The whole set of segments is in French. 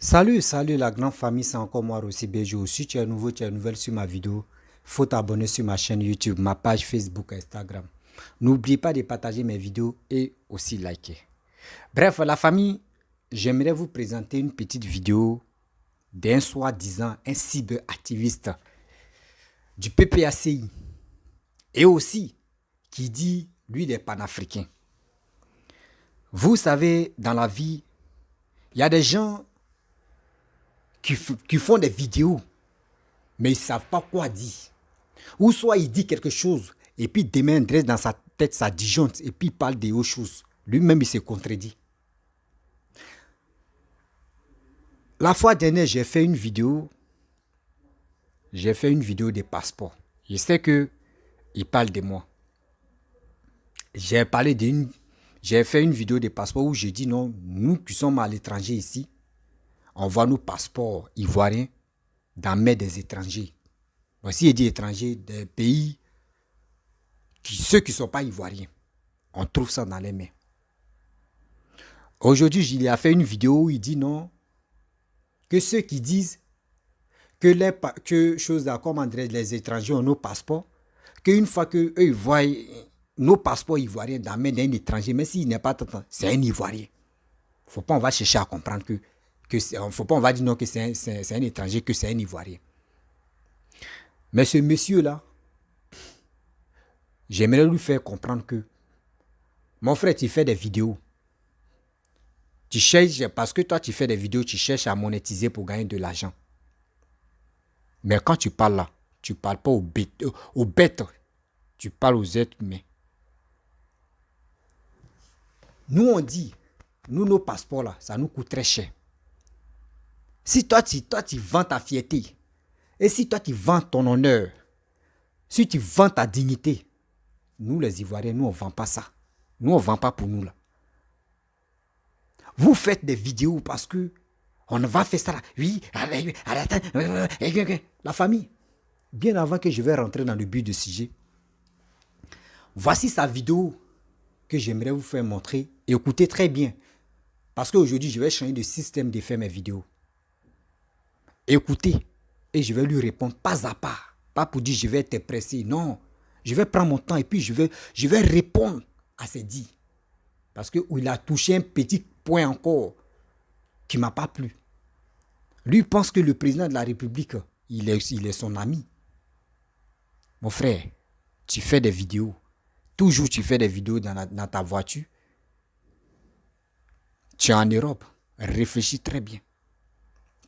Salut la grande famille, c'est encore moi aussi Béjo. Si tu es nouveau, tu es nouvelle sur ma vidéo, faut t'abonner sur ma chaîne YouTube, ma page Facebook, Instagram. N'oublie pas de partager mes vidéos et aussi liker. Bref, la famille, j'aimerais vous présenter une petite vidéo d'un soi-disant un cyberactiviste du PPACI et aussi qui dit, lui, il est panafricain. Vous savez, dans la vie, il y a des gens qui font des vidéos, mais ils ne savent pas quoi dire. Ou soit il dit quelque chose, et puis demain, il dresse dans sa tête sa disjoncte, et puis il parle des autres choses. Lui-même, il se contredit. La fois dernière, j'ai fait une vidéo des passeports. Je sais que il parle de moi. J'ai fait une vidéo des passeports où j'ai dit non, nous qui sommes à l'étranger ici, on voit nos passeports ivoiriens dans la main des étrangers. Voici, il dit étrangers, des pays, ceux qui ne sont pas ivoiriens. On trouve ça dans les mains. Aujourd'hui, il a fait une vidéo où il dit non, que ceux qui disent que choses comme les étrangers ont nos passeports, qu'une fois qu'eux ils voient nos passeports ivoiriens dans la main d'un étranger, mais s'il n'est pas temps, c'est un Ivoirien. Faut pas on va chercher à comprendre faut pas on va dire non que c'est un étranger, que c'est un Ivoirien. Mais ce monsieur-là, j'aimerais lui faire comprendre que mon frère, tu fais des vidéos. Tu cherches, parce que toi, tu fais des vidéos, tu cherches à monétiser pour gagner de l'argent. Mais quand tu parles là, tu ne parles pas aux bêtes, tu parles aux êtres humains. Nous, on dit, nos passeports là, ça nous coûte très cher. Si toi, tu vends ta fierté, et si toi, tu vends ton honneur, si tu vends ta dignité, nous, les Ivoiriens, nous, on ne vend pas ça. Nous, on ne vend pas pour nous là. Vous faites des vidéos parce que on va faire ça là. Oui, la famille. Bien avant que je vais rentrer dans le but du sujet, voici sa vidéo que j'aimerais vous faire montrer. Écoutez très bien. Parce qu'aujourd'hui, je vais changer de système de faire mes vidéos. Écoutez. Et je vais lui répondre pas à pas. Pas pour dire je vais être pressé. Non. Je vais prendre mon temps et puis je vais répondre à ses dits. Parce qu'il a touché un petit point encore qui ne m'a pas plu. Lui pense que le président de la République, il est son ami. Mon frère, tu fais des vidéos. Toujours tu fais des vidéos dans ta voiture. Tu es en Europe. Réfléchis très bien.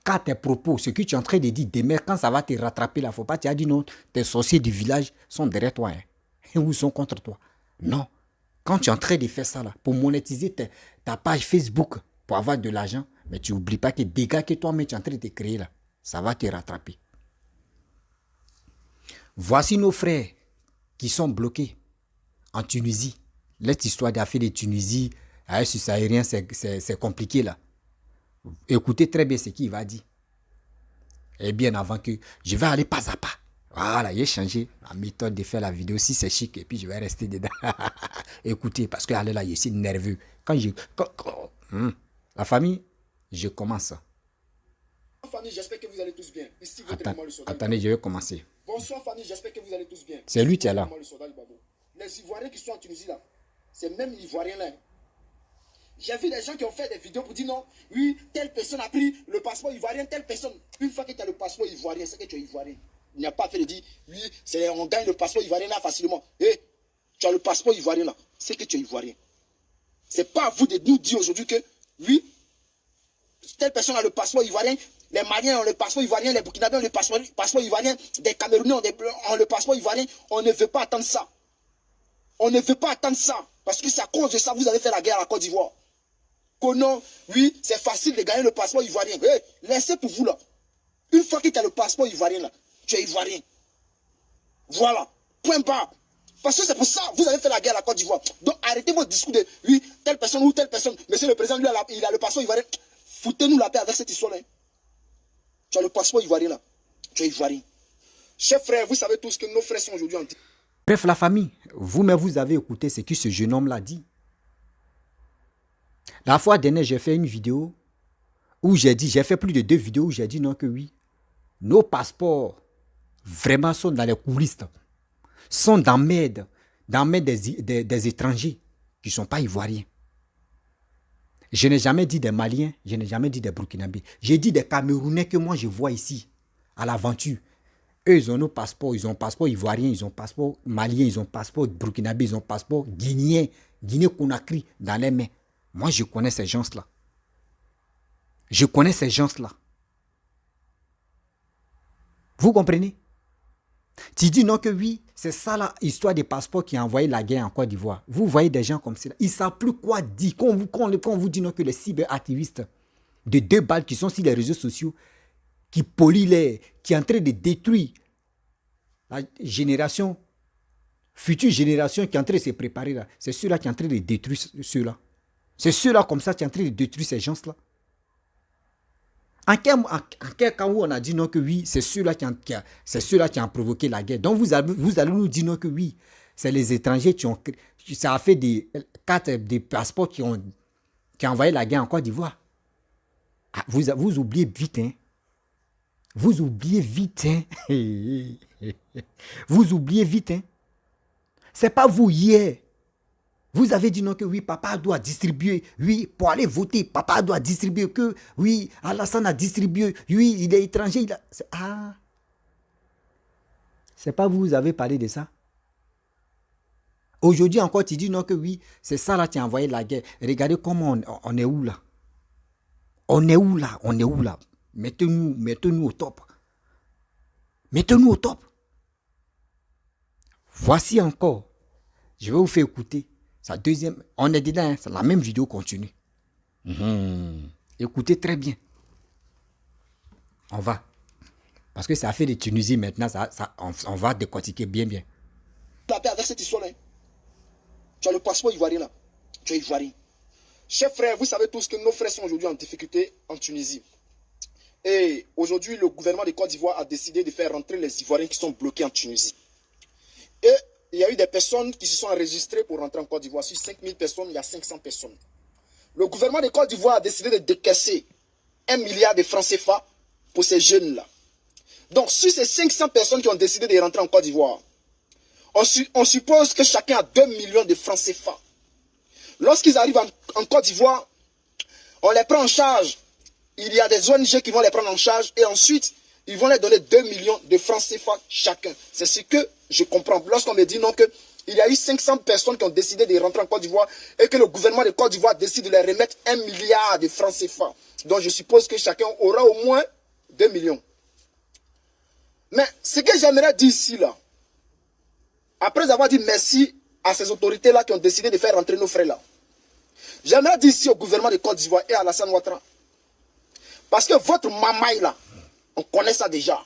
Car tes propos, ce que tu es en train de dire demain, quand ça va te rattraper là, faut pas, tu as dit non, tes sorciers du village sont derrière toi. Hein, ou sont contre toi. Non. Quand tu es en train de faire ça là, pour monétiser ta page Facebook, pour avoir de l'argent, mais tu n'oublies pas que les dégâts que toi-même tu es en train de créer là, ça va te rattraper. Voici nos frères qui sont bloqués en Tunisie. Cette histoire d'affaires de Tunisie, avec ce sahérien, c'est compliqué là. Écoutez très bien ce qu'il va dire. Et bien avant que je vais aller pas à pas. Voilà, j'ai changé la méthode de faire la vidéo. Si c'est chic, et puis je vais rester dedans. Écoutez, parce que là, je suis nerveux. La famille, je commence. Famille, j'espère que vous allez tous bien. Ici, attendez, je vais commencer. Bonsoir famille, j'espère que vous allez tous bien. C'est lui qui est là. Les Ivoiriens qui sont en Tunisie là, c'est même Ivoiriens là. J'ai vu des gens qui ont fait des vidéos pour dire non, oui, telle personne a pris le passeport ivoirien, telle personne. Une fois que tu as le passeport ivoirien, c'est que tu es ivoirien. Il n'y a pas fait de dire, oui, on gagne le passeport ivoirien là facilement. Et tu as le passeport ivoirien là, c'est que tu es ivoirien. C'est pas à vous de nous dire aujourd'hui que, oui, telle personne a le passeport ivoirien, les Maliens ont le passeport ivoirien, les Burkinabés ont le passeport ivoirien, des Camerounais ont le passeport ivoirien. On ne veut pas attendre ça. On ne veut pas attendre ça. Parce que c'est à cause de ça que vous avez fait la guerre à la Côte d'Ivoire. Que non, oui, c'est facile de gagner le passeport ivoirien. Hey, laissez pour vous là. Une fois que tu as le passeport ivoirien là, tu es ivoirien. Voilà. Point barre. Parce que c'est pour ça que vous avez fait la guerre à la Côte d'Ivoire. Donc arrêtez votre discours de oui, telle personne ou telle personne. Monsieur le président, lui, il a le passeport ivoirien. Foutez-nous la paix avec cette histoire-là. Tu as le passeport ivoirien là. Tu es ivoirien. Chers frères, vous savez tous que nos frères sont aujourd'hui en... Bref, la famille, vous-même, vous avez écouté ce que ce jeune homme l'a dit. La fois dernière, j'ai fait une vidéo où j'ai dit, j'ai fait plus de 2 vidéos où j'ai dit non que oui, nos passeports vraiment sont dans les coulisses, sont dans l'aide des étrangers qui ne sont pas ivoiriens. Je n'ai jamais dit des Maliens, je n'ai jamais dit des Burkinabés. J'ai dit des Camerounais que moi je vois ici, à l'aventure. Eux, ils ont nos passeports, ils ont passeport ivoirien, ils ont passeport malien, ils ont passeport burkinabé, ils ont passeport guinéen, Guinée-Conakry dans les mains. Moi, je connais ces gens-là. Je connais ces gens-là. Vous comprenez? Tu dis non que oui, c'est ça l'histoire des passeports qui a envoyé la guerre en Côte d'Ivoire. Vous voyez des gens comme ça. Ils ne savent plus quoi dire. Quand on vous dit non que les cyberactivistes de 2 balles qui sont sur les réseaux sociaux, qui polluent l'air, qui sont en train de détruire la génération, future génération qui est en train de se préparer là, c'est ceux-là qui sont en train de détruire ceux-là. C'est ceux-là comme ça qui sont en train de détruire ces gens-là. En quel cas où on a dit non que oui, c'est ceux-là qui ont provoqué la guerre. Donc vous allez nous dire non que oui, c'est les étrangers qui ont... Ça a fait des passeports qui ont envoyé la guerre en Côte d'Ivoire. Ah, vous oubliez vite, hein. Vous oubliez vite, hein. Vous oubliez vite, hein. C'est pas vous hier. Vous avez dit non que oui, papa doit distribuer. Oui, pour aller voter, papa doit distribuer. Que oui, Alassane a distribué. Oui, il est étranger. Ah. C'est pas vous avez parlé de ça. Aujourd'hui encore, tu dis non que oui, c'est ça là qui a envoyé la guerre. Regardez comment on est où là. On est où là? On est où là? Mettez-nous au top. Mettez-nous au top. Voici encore. Je vais vous faire écouter. Sa deuxième. On est dedans, hein, la même vidéo continue. Écoutez très bien. On va. Parce que ça fait de Tunisie maintenant, on va décortiquer bien. La paix avec cette histoire-là. Tu as le passeport ivoirien là. Tu es ivoirien. Chers frères, vous savez tous que nos frères sont aujourd'hui en difficulté en Tunisie. Et aujourd'hui, le gouvernement de Côte d'Ivoire a décidé de faire rentrer les Ivoiriens qui sont bloqués en Tunisie. Et il y a eu des personnes qui se sont enregistrées pour rentrer en Côte d'Ivoire. Sur 5000 personnes, il y a 500 personnes. Le gouvernement de Côte d'Ivoire a décidé de décaisser 1 milliard de francs CFA pour ces jeunes-là. Donc, sur ces 500 personnes qui ont décidé de rentrer en Côte d'Ivoire, on suppose que chacun a 2 millions de francs CFA. Lorsqu'ils arrivent en Côte d'Ivoire, on les prend en charge. Il y a des ONG qui vont les prendre en charge et ensuite, ils vont les donner 2 millions de francs CFA chacun. C'est ce que je comprends. Lorsqu'on me dit non que il y a eu 500 personnes qui ont décidé de rentrer en Côte d'Ivoire et que le gouvernement de Côte d'Ivoire décide de les remettre 1 milliard de francs CFA. Donc je suppose que chacun aura au moins 2 millions. Mais ce que j'aimerais dire ici, là, après avoir dit merci à ces autorités-là qui ont décidé de faire rentrer nos frères-là, j'aimerais dire ici au gouvernement de Côte d'Ivoire et à Alassane Ouattara, parce que votre mamaille là, on connaît ça déjà.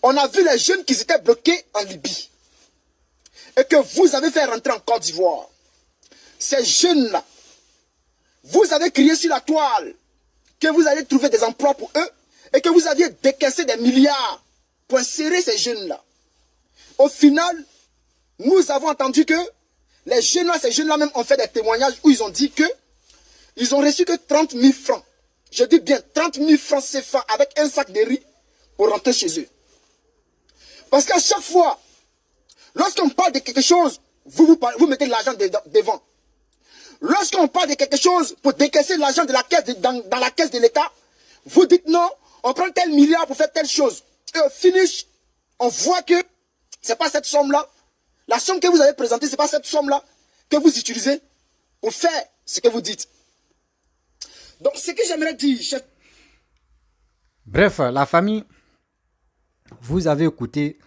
On a vu les jeunes qui étaient bloqués en Libye. Et que vous avez fait rentrer en Côte d'Ivoire. Ces jeunes-là, vous avez crié sur la toile que vous allez trouver des emplois pour eux et que vous aviez décaissé des milliards pour insérer ces jeunes-là. Au final, nous avons entendu que les jeunes-là, ces jeunes-là même ont fait des témoignages où ils ont dit que ils ont reçu que 30 000 francs. Je dis bien 30 000 francs CFA avec un sac de riz pour rentrer chez eux. Parce qu'à chaque fois, lorsqu'on parle de quelque chose, vous mettez l'argent devant. Lorsqu'on parle de quelque chose pour décaisser l'argent de la caisse dans la caisse de l'État, vous dites non, on prend tel milliard pour faire telle chose. Et au finish, on voit que ce n'est pas cette somme-là. La somme que vous avez présentée, ce n'est pas cette somme-là que vous utilisez pour faire ce que vous dites. Donc, ce que j'aimerais dire, chef. Bref, la famille, vous avez écouté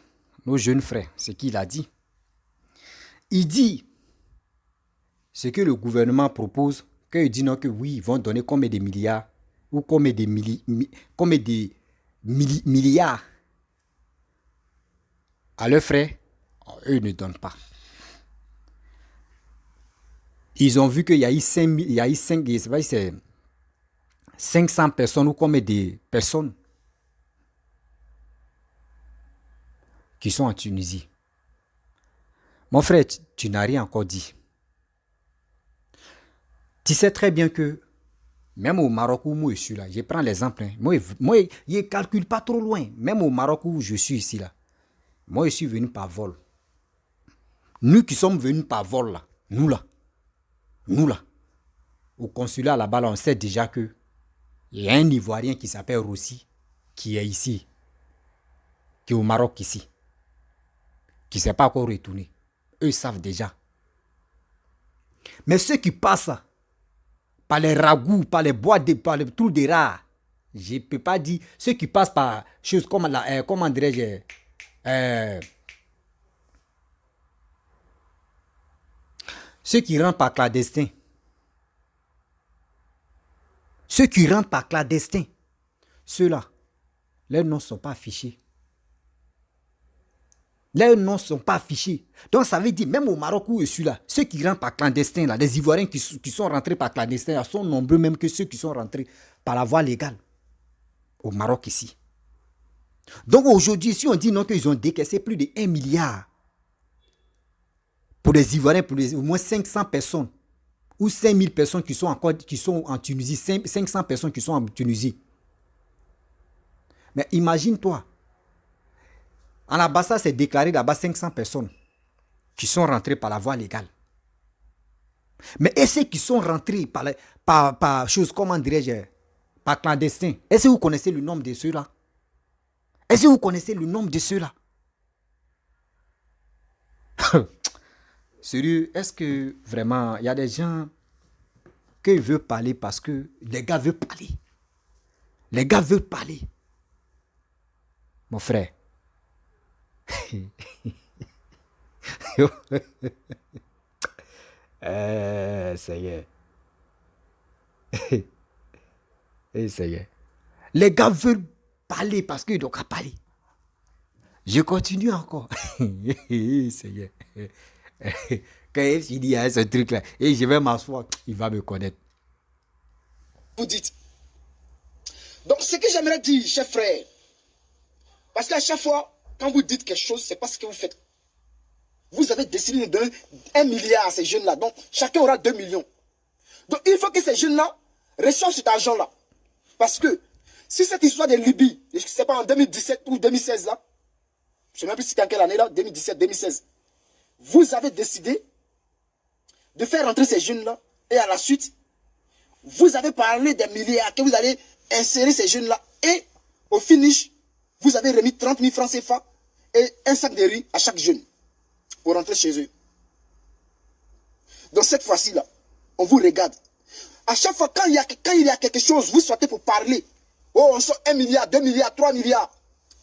nos jeunes frères, ce qu'il a dit. Il dit ce que le gouvernement propose, qu'il dit non que oui, ils vont donner combien de milliards ou combien de milliards à leurs frères, eux ne donnent pas. Ils ont vu qu'il y a eu 500 personnes ou combien de personnes qui sont en Tunisie. Mon frère, tu n'as rien encore dit. Tu sais très bien que Même au Maroc où moi je suis là, je prends l'exemple. Hein. Moi, je ne calcule pas trop loin. Même au Maroc où je suis ici là, moi je suis venu par vol. Nous qui sommes venus par vol là, nous là, au consulat là-bas, là, on sait déjà que il y a un Ivoirien qui s'appelle Rossi, qui est ici, qui est au Maroc ici, qui ne s'est pas encore retourné. Eux savent déjà. Mais ceux qui passent par les ragoûts, par les bois, par les trous des rats, je ne peux pas dire, ceux qui passent par choses comme, comment dirais-je, ceux qui rentrent par clandestin, ceux-là, leurs noms ne sont pas affichés. Leurs noms ne sont pas affichés. Donc ça veut dire, même au Maroc où je suis là, ceux qui rentrent par clandestin, là, les Ivoiriens qui sont rentrés par clandestin, là, sont nombreux même que ceux qui sont rentrés par la voie légale. Au Maroc ici. Donc aujourd'hui, si on dit non qu'ils ont décaissé plus de 1 milliard pour les Ivoiriens, pour au moins 500 personnes, ou 5000 personnes qui sont en Tunisie, 500 personnes qui sont en Tunisie. Mais imagine-toi, en Abbassa, c'est déclaré là-bas 500 personnes qui sont rentrées par la voie légale. Mais et ceux qui sont rentrés par choses, comment dirais-je, par clandestin, est-ce que vous connaissez le nombre de ceux-là? Est-ce que vous connaissez le nombre de ceux-là? Sérieux, est-ce que vraiment, il y a des gens qui veulent parler parce que les gars veulent parler? Les gars veulent parler. Mon frère. Ça y est. Ça y est. Les gars veulent parler parce qu'ils doivent parler. Je continue encore. Ça y est. Quand il dit ce truc-là, et je vais m'asseoir, il va me connaître. Vous dites. Donc, ce que j'aimerais dire, chers frères, parce qu'à chaque fois, quand vous dites quelque chose, c'est pas ce que vous faites. Vous avez décidé de donner 1 milliard à ces jeunes-là. Donc, chacun aura 2 millions. Donc, il faut que ces jeunes-là reçoivent cet argent-là. Parce que, si cette histoire de Libye, je ne sais pas, en 2017 ou 2016, là, je ne sais même plus c'était en quelle année, là, 2017, 2016, vous avez décidé de faire rentrer ces jeunes-là, et à la suite, vous avez parlé des milliards que vous allez insérer ces jeunes-là, et au finish, vous avez remis 30 000 francs CFA et un sac de riz à chaque jeune pour rentrer chez eux. Donc cette fois-ci-là, on vous regarde. À chaque fois, quand il y a quelque chose, vous sortez pour parler. Oh, on sort 1 milliard, 2 milliards, 3 milliards.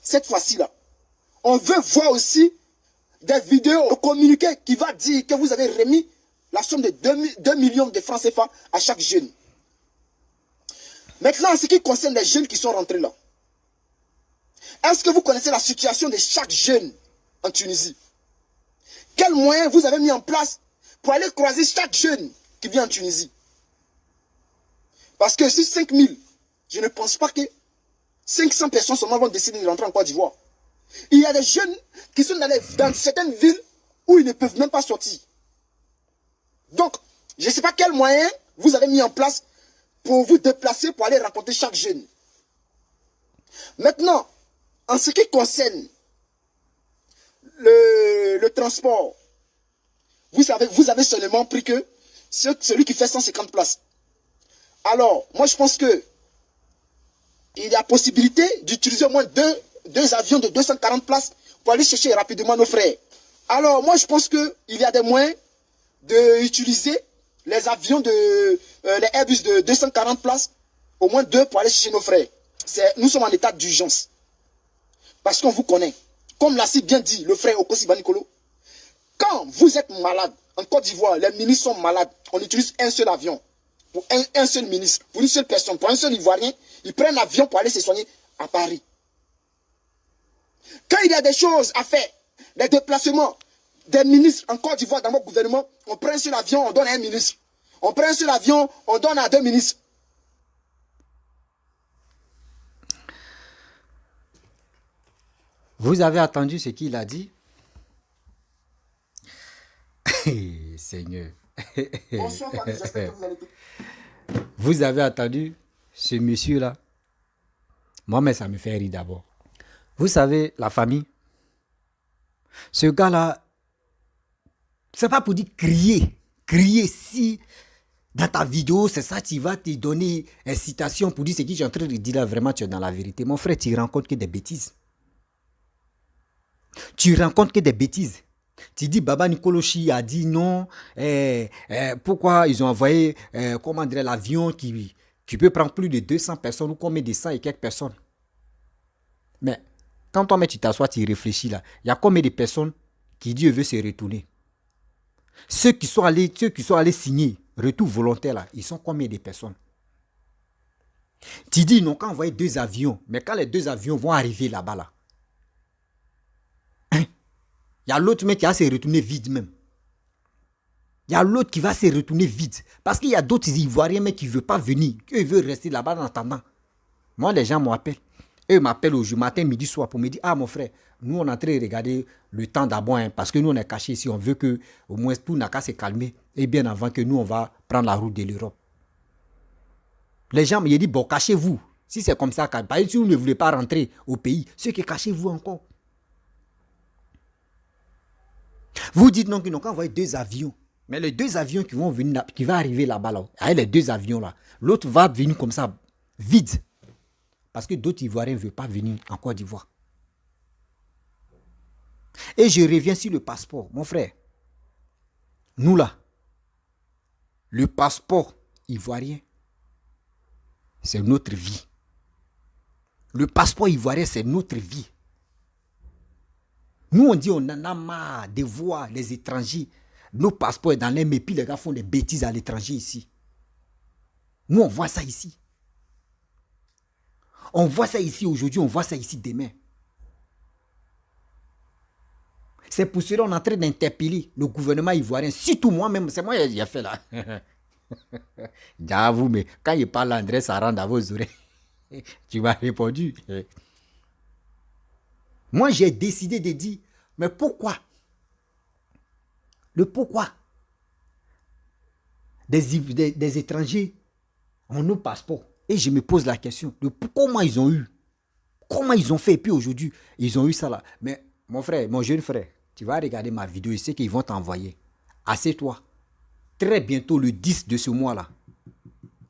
Cette fois-ci-là, on veut voir aussi des vidéos communiquées qui va dire que vous avez remis la somme de 2 millions de francs CFA à chaque jeune. Maintenant, en ce qui concerne les jeunes qui sont rentrés là, est-ce que vous connaissez la situation de chaque jeune en Tunisie? Quels moyens vous avez mis en place pour aller croiser chaque jeune qui vient en Tunisie? Parce que sur 5000, je ne pense pas que 500 personnes seulement vont décider de rentrer en Côte d'Ivoire. Il y a des jeunes qui sont dans certaines villes où ils ne peuvent même pas sortir. Donc, je ne sais pas quels moyens vous avez mis en place pour vous déplacer, pour aller rencontrer chaque jeune. Maintenant, en ce qui concerne le transport, vous avez seulement pris que celui qui fait 150 places. Alors, moi je pense que il y a possibilité d'utiliser au moins deux avions de 240 places pour aller chercher rapidement nos frères. Alors, moi je pense qu'il y a des moyens d'utiliser les avions les Airbus de 240 places, au moins 2 pour aller chercher nos frères. Nous sommes en état d'urgence. Parce qu'on vous connaît. Comme l'a si bien dit le frère Okosi Banikolo, quand vous êtes malade, en Côte d'Ivoire, les ministres sont malades, on utilise un seul avion. Pour un seul ministre, pour une seule personne, pour un seul Ivoirien, ils prennent l'avion pour aller se soigner à Paris. Quand il y a des choses à faire, des déplacements, des ministres en Côte d'Ivoire dans mon gouvernement, on prend un seul avion, on donne à un ministre. On prend un seul avion, on donne à 2 ministres. Vous avez entendu ce qu'il a dit? Seigneur. Bonsoir, famille, j'espère que vous allez Vous avez entendu ce monsieur-là? Moi, mais ça me fait rire d'abord. Vous savez, la famille, ce gars-là, c'est pas pour dire crier. Crier si dans ta vidéo, c'est ça, tu vas te donner incitation pour dire ce que je suis en train de dire là, vraiment, tu es dans la vérité. Mon frère, tu rencontres que des bêtises. Tu rencontres que des bêtises. Tu dis, Baba Nicolochi a dit non. Pourquoi ils ont envoyé comment dire, l'avion qui peut prendre plus de 200 personnes ou combien de 100 et quelques personnes. Mais quand toi, tu t'assois, tu réfléchis là, il y a combien de personnes qui disent veut se retourner? Ceux qui sont allés signer retour volontaire là, ils sont combien de personnes? Tu dis, ils n'ont qu'à envoyer 2 avions. Mais quand les 2 avions vont arriver là-bas, là, il y a l'autre mec qui va se retourner vide même. Il y a l'autre qui va se retourner vide. Parce qu'il y a d'autres Ivoiriens mais qui ne veulent pas venir. Eux, ils veulent rester là-bas en attendant. Moi, les gens m'appellent. Eux m'appellent aujourd'hui, matin, midi, soir, pour me dire, ah mon frère, nous on est en train de regarder le temps d'abord, hein, parce que nous on est cachés ici, on veut que au moins tout n'a qu'à se calmer, et bien avant que nous on va prendre la route de l'Europe. Les gens me disent, bon, cachez-vous. Si c'est comme ça, si vous ne voulez pas rentrer au pays, c'est que cachez-vous encore. Vous dites non qu'ils n'ont qu'à envoyer 2 avions. Mais les 2 avions qui vont venir, qui vont arriver là-bas, là, avec les 2 avions là, l'autre va venir comme ça, vide. Parce que d'autres Ivoiriens ne veulent pas venir en Côte d'Ivoire. Et je reviens sur le passeport. Mon frère, nous là, le passeport ivoirien, c'est notre vie. Le passeport ivoirien, c'est notre vie. Nous, on dit on en a marre de voir les étrangers. Nos passeports dans les puis les gars font des bêtises à l'étranger ici. Nous, on voit ça ici. On voit ça ici aujourd'hui, on voit ça ici demain. C'est pour cela qu'on est en train d'interpeller le gouvernement ivoirien. Surtout moi-même, c'est moi qui ai fait là. J'avoue, mais quand il parle André, ça rentre dans vos oreilles. Tu m'as répondu. Moi, j'ai décidé de dire, mais pourquoi? Le pourquoi des étrangers ont nos passeports. Et je me pose la question de comment ils ont eu. Comment ils ont fait. Et puis aujourd'hui, ils ont eu ça là. Mais mon frère, mon jeune frère, tu vas regarder ma vidéo et c'est qu'ils vont t'envoyer. Assieds-toi. Très bientôt, le 10 de ce mois-là.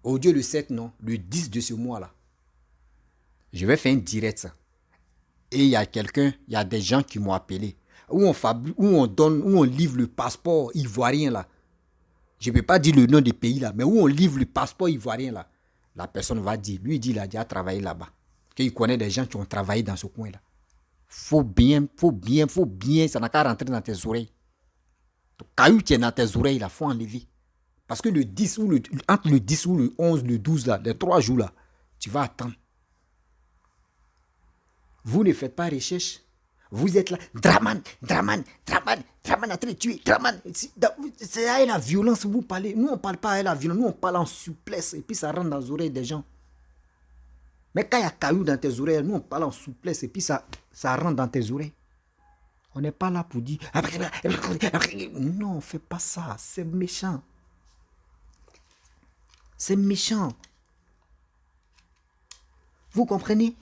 Au Dieu le 7, non. Le 10 de ce mois-là. Je vais faire un direct ça. Et il y a quelqu'un, il y a des gens qui m'ont appelé. Où on livre le passeport ivoirien là. Je ne peux pas dire le nom des pays là, mais où on livre le passeport ivoirien là. La personne va dire, lui il dit il a déjà travaillé là-bas. Qu'il connaît des gens qui ont travaillé dans ce coin là. Faut bien, ça n'a qu'à rentrer dans tes oreilles. Caillou qui est dans tes oreilles là, faut enlever. Parce que le 10 ou entre le 10 ou le 11, le 12 là, les 3 jours là, tu vas attendre. Vous ne faites pas recherche. Vous êtes là, Draman en train de tuer, Draman. C'est à la violence que vous parlez. Nous, on ne parle pas à la violence, nous, on parle en souplesse. Et puis, ça rentre dans les oreilles des gens. Mais quand il y a caillou dans tes oreilles, nous, on parle en souplesse. Et puis, ça rentre dans tes oreilles. On n'est pas là pour dire... Non, on ne fait pas ça. C'est méchant. C'est méchant. Vous comprenez?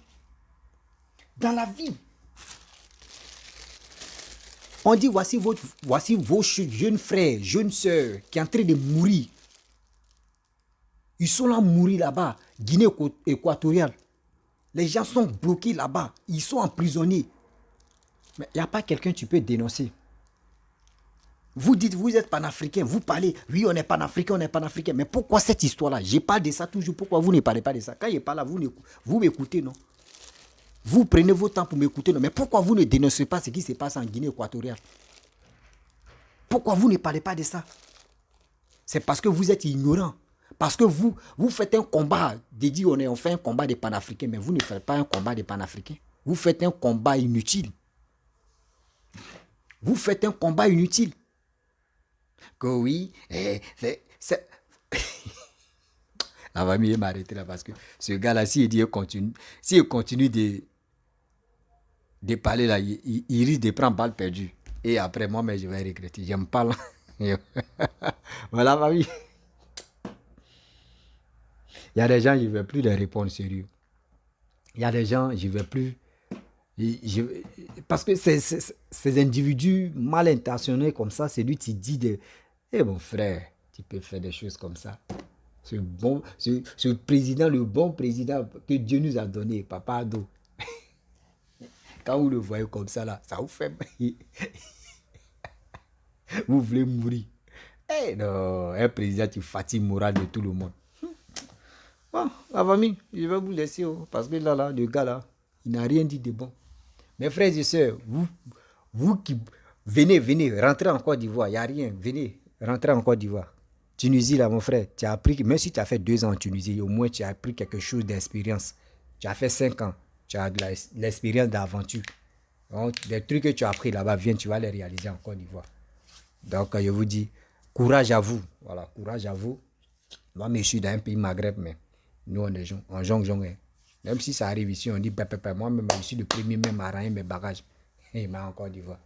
Dans la vie, on dit voici vos jeunes frères, jeunes sœurs qui sont en train de mourir. Ils sont là mourir là-bas, Guinée équatoriale. Les gens sont bloqués là-bas, ils sont emprisonnés. Mais il n'y a pas quelqu'un que tu peux dénoncer. Vous dites, vous êtes panafricain, vous parlez, oui, on est panafricain, Mais pourquoi cette histoire-là? Je parle de ça toujours, pourquoi vous ne parlez pas de ça? Quand je parle là, vous m'écoutez, non? Vous prenez votre temps pour m'écouter, non? Mais pourquoi vous ne dénoncez pas ce qui se passe en Guinée équatoriale? Pourquoi vous ne parlez pas de ça? C'est parce que vous êtes ignorant. Parce que vous faites un combat de dire on fait un combat des panafricains, mais vous ne faites pas un combat des panafricains. Vous faites un combat inutile. Vous faites un combat inutile. Que oui, c'est... La famille m'a arrêté là parce que ce gars-là, s'il continue de parler là, il risque de prendre balle perdue. Et après, moi, mais je vais regretter. J'aime pas là. Voilà, famille. Il y a des gens, je ne vais plus les répondre sérieux. Il y a des gens, je ne vais plus... parce que ces individus mal intentionnés comme ça, c'est lui qui dit de... Eh mon frère, tu peux faire des choses comme ça. Ce président, le bon président que Dieu nous a donné, Papa Ado. Quand vous le voyez comme ça, là, ça vous fait... vous voulez mourir. Eh non, un président qui fatigue le moral de tout le monde. Bon, la famille, je vais vous laisser, parce que là, le gars là, il n'a rien dit de bon. Mes frères et sœurs, vous qui venez, rentrez en Côte d'Ivoire, il n'y a rien, venez, rentrez en Côte d'Ivoire. Tunisie, là, mon frère, tu as appris, même si tu as fait 2 ans en Tunisie, au moins tu as appris quelque chose d'expérience. Tu as fait 5 ans, tu as de l'expérience d'aventure. Donc, les trucs que tu as appris là-bas, viens, tu vas les réaliser en Côte d'Ivoire. Donc, je vous dis, courage à vous. Voilà, courage à vous. Moi, je suis dans un pays Maghreb, mais nous, on jonge. Même si ça arrive ici, on dit, moi-même, je suis le premier même à rayer mes bagages. Et mais en Côte d'Ivoire.